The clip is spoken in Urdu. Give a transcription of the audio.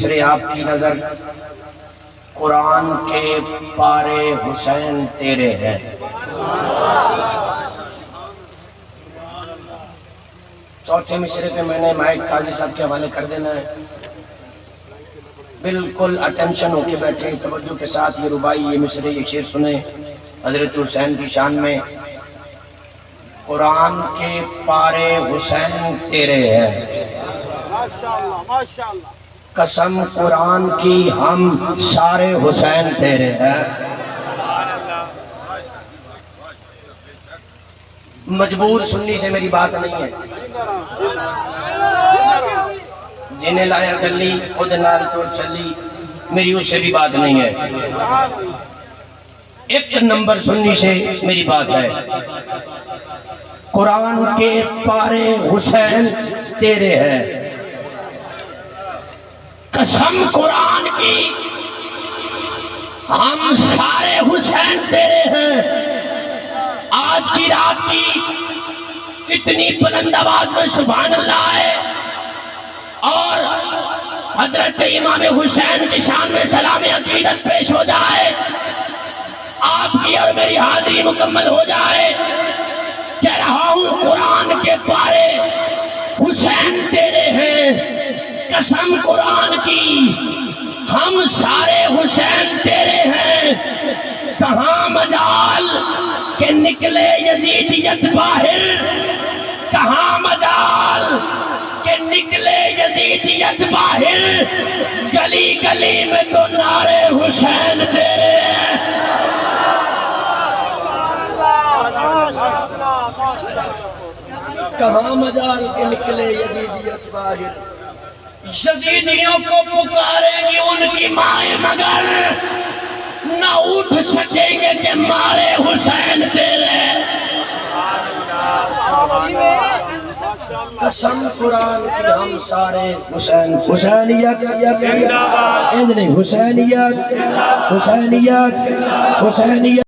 مصرے آپ کی نظر قرآن کے پارے حسین تیرے ہیں۔ چوتھے مصرے پہ میں نے مائک قاضی صاحب کے حوالے کر دینا ہے، بالکل اٹینشن ہو کے بیٹھے، توجہ کے ساتھ یہ ربائی، یہ مصرے، یہ شعر سنیں حضرت حسین کی شان میں۔ قرآن کے پارے حسین تیرے ہیں، قسم قرآن کی ہم سارے حسین تیرے ہیں۔ مجبور سنی سے میری بات نہیں ہے، جنہیں لایا گلی خود نال تو چلی، میری اس سے بھی بات نہیں ہے، ایک نمبر سنی سے میری بات ہے۔ قرآن کے پارے حسین تیرے ہیں، قسم قرآن کی ہم سارے حسین تیرے ہیں۔ آج کی رات کی اتنی بلند آواز میں سبحان اللہ ہے، اور حضرت امام حسین کی شان میں سلام عقیدت پیش ہو جائے، آپ کی اور میری حاضری مکمل ہو جائے۔ کہہ رہا ہوں قرآن کے پارے حسین تیرے ہیں، قسم قرآن کی ہم سارے حسین تیرے ہیں۔ کہاں مجال کہ نکلے یزیدیت باہر، کہاں مجال کہ نکلے یزیدیت باہر، گلی گلی میں تو نعرے حسین تیرے ہیں۔ کہاں مجال کہ نکلے یزیدیت باہر، یزیدیوں کو پکارے گی ان کی مائیں مگر نہ اٹھ سکیں گے کہ مارے حسین تیرے۔ قسم قرآن کی ہم سارے حسین، حسینیت نہیں، حسینیت، حسینیت، حسینیت۔